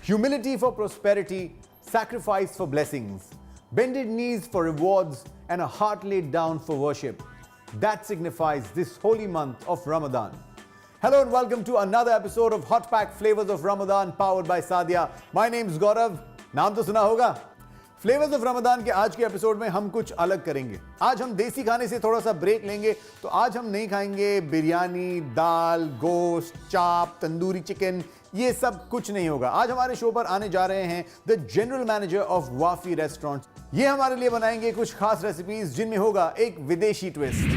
Humility for prosperity, sacrifice for blessings, bended knees for rewards, and a heart laid down for worship. That signifies this holy month of Ramadan. Hello and welcome to another episode of Hot Pack Flavors of Ramadan powered by Sadia. My name is Gaurav. नाम तो सुना होगा. Flavours of Ramzan के आज के episode में हम कुछ अलग करेंगे. आज हम देसी खाने से थोड़ा सा ब्रेक लेंगे. तो आज हम नहीं खाएंगे बिरयानी, दाल, गोश्त, चाप, तंदूरी चिकन. ये सब कुछ नहीं होगा. आज हमारे शो पर आने जा रहे हैं the general manager of Wafi restaurant. ये हमारे लिए बनाएंगे कुछ खास रेसिपीज जिनमें होगा एक विदेशी twist.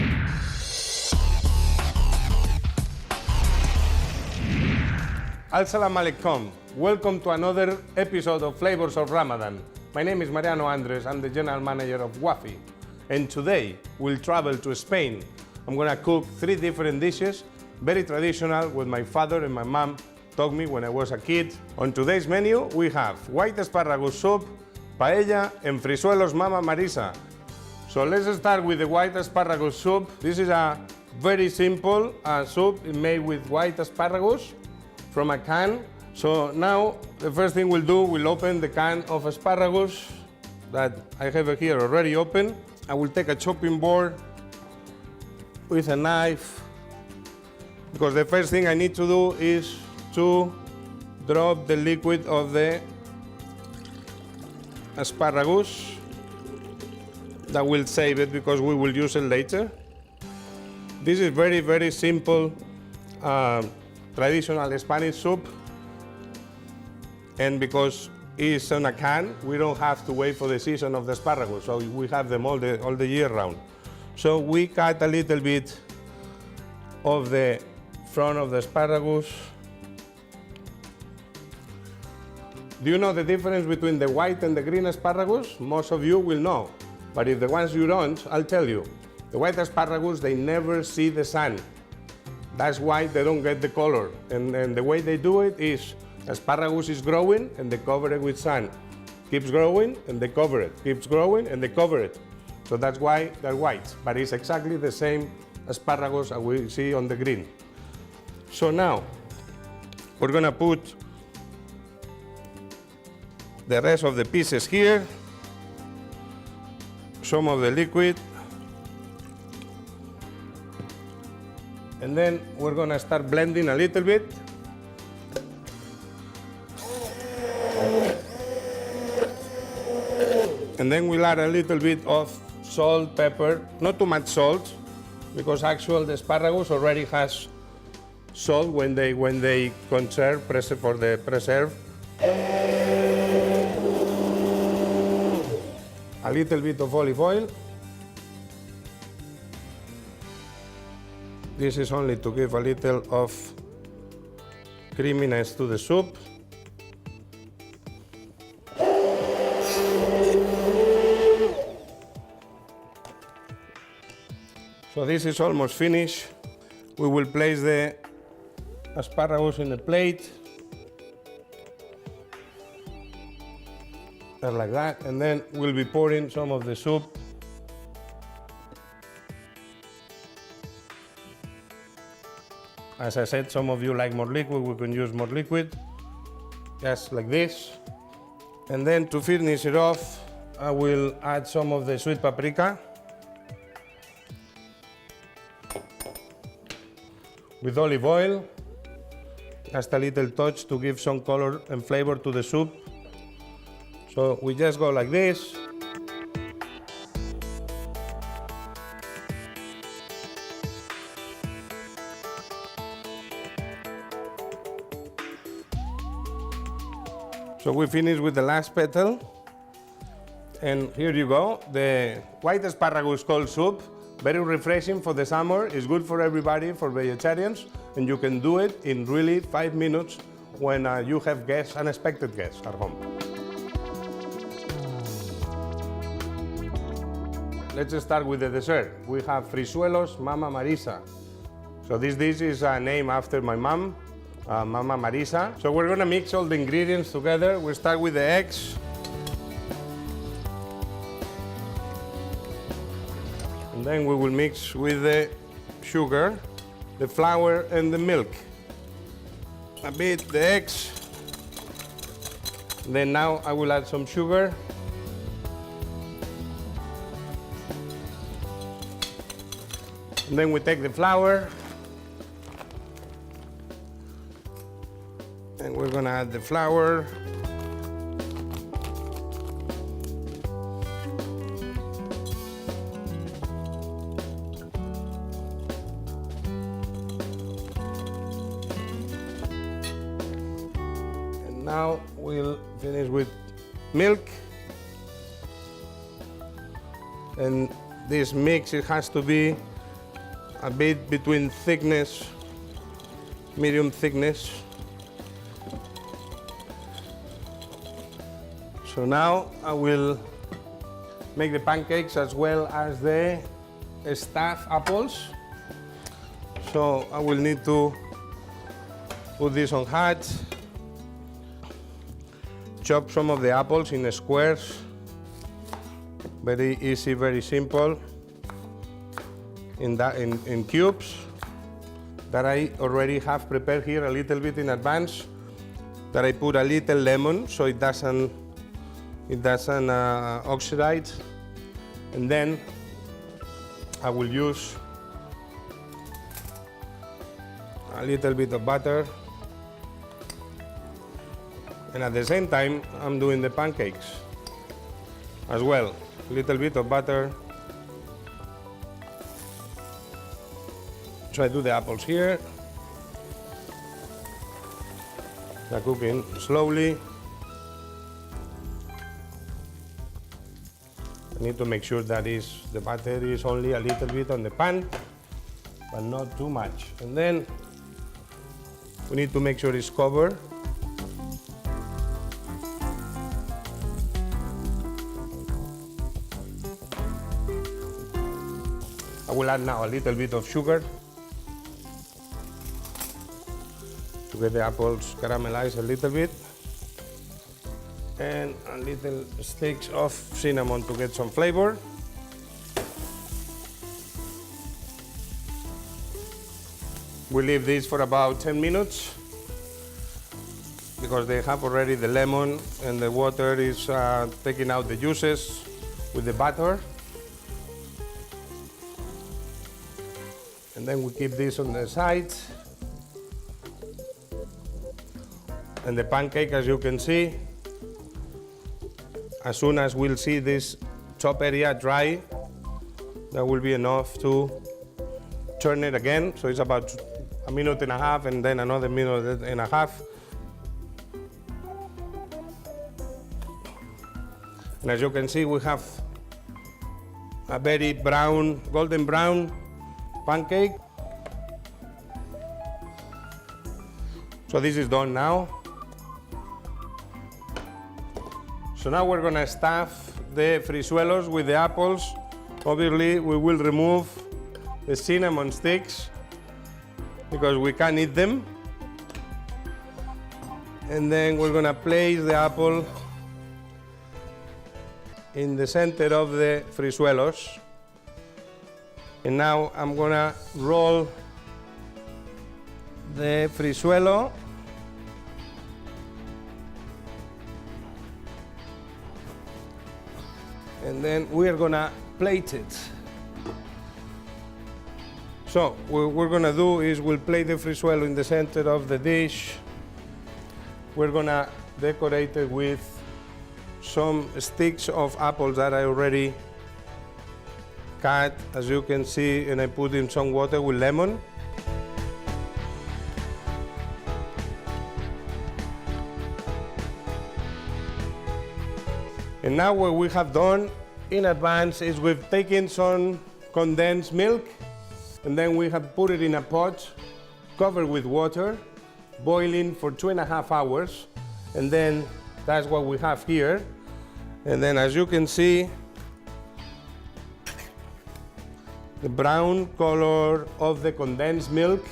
Assalamu alaikum. Welcome to another episode of Flavors of Ramadan. My name is Mariano Andres. I'm the general manager of Wafi. And today we'll travel to Spain. I'm gonna cook 3 different dishes, very traditional, what my father and my mom taught me when I was a kid. On today's menu, we have white asparagus soup, paella, and frisuelos Mama Marisa. So let's start with the white asparagus soup. This is a very simple soup made with white asparagus from a can. So now the first thing we'll do, we'll open the can of asparagus that I have here already open. I will take a chopping board with a knife, because the first thing I need to do is to drop the liquid of the asparagus. That will save it because we will use it later. This is very, very simple traditional Spanish soup, and because it's in a can, we don't have to wait for the season of the asparagus, so we have them all the year round. So we cut a little bit of the front of the asparagus. Do you know the difference between the white and the green asparagus? Most of you will know, but if the ones you don't, I'll tell you. The white asparagus, they never see the sun. That's why they don't get the color. And the way they do it is, asparagus is growing and they cover it with sun. Keeps growing and they cover it. Keeps growing and they cover it. So that's why they're white. But it's exactly the same asparagus as we see on the green. So now, we're gonna put the rest of the pieces here. Some of the liquid. And then we're gonna start blending a little bit. And then we'll add a little bit of salt, pepper, not too much salt, because actually the asparagus already has salt when they conserve for the preserve. A little bit of olive oil. This is only to give a little of creaminess to the soup. So this is almost finished. We will place the asparagus in a plate. Like that, and then we'll be pouring some of the soup. As I said, some of you like more liquid, we can use more liquid. Just like this. And then to finish it off, I will add some of the sweet paprika with olive oil. Just a little touch to give some color and flavor to the soup. So we just go like this. So we finish with the last petal. And here you go, the white asparagus cold soup. Very refreshing for the summer. It's good for everybody, for vegetarians. And you can do it in really 5 minutes when you have guests, unexpected guests at home. Let's start with the dessert. We have frisuelos Mama Marisa. So this dish is named after my mom, Mama Marisa. So we're gonna mix all the ingredients together. We start with the eggs. And then we will mix with the sugar, the flour and the milk. A bit the eggs. Then now I will add some sugar. And then we take the flour. And we're gonna add the flour. And now we'll finish with milk. And this mix, it has to be a bit between thickness, medium thickness. So now I will make the pancakes as well as the stuffed apples. So I will need to put this on hot, chop some of the apples in squares. Very easy, very simple. In cubes that I already have prepared here a little bit in advance. That I put a little lemon so it doesn't oxidize. And then I will use a little bit of butter. And at the same time, I'm doing the pancakes as well. A little bit of butter. So I do the apples here. They're cooking slowly. I need to make sure that the butter is only a little bit on the pan, but not too much. And then we need to make sure it's covered. I will add now a little bit of sugar to get the apples caramelized a little bit, and a little sticks of cinnamon to get some flavor. We leave this for about 10 minutes because they have already the lemon and the water is taking out the juices with the butter. And then we keep this on the side. And the pancake, as you can see, as soon as we'll see this top area dry, that will be enough to turn it again. So it's about a minute and a half and then another minute and a half. And as you can see, we have a very brown, golden brown pancake. So this is done now. So now we're gonna stuff the frisuelos with the apples. Obviously, we will remove the cinnamon sticks because we can't eat them. And then we're gonna place the apple in the center of the frisuelos. And now I'm gonna roll the frisuelo. And then we're gonna plate it. So what we're gonna do is we'll plate the frisuelo in the center of the dish. We're gonna decorate it with some sticks of apples that I already cut, as you can see, and I put in some water with lemon. And now what we have done in advance is we've taken some condensed milk and then we have put it in a pot covered with water, boiling for 2.5 hours. And then that's what we have here. And then as you can see, the brown color of the condensed milk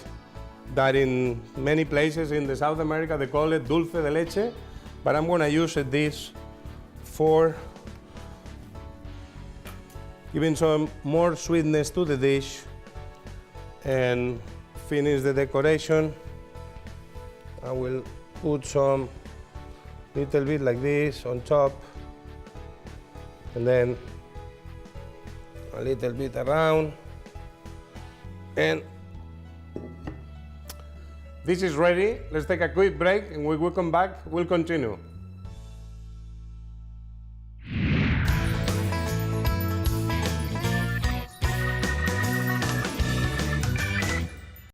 that in many places in the South America they call it dulce de leche, but I'm gonna use this for giving some more sweetness to the dish and finish the decoration. I will put some Little bit like this on top, and then a little bit around, and this is ready. Let's take a quick break, and when we come back, we'll continue.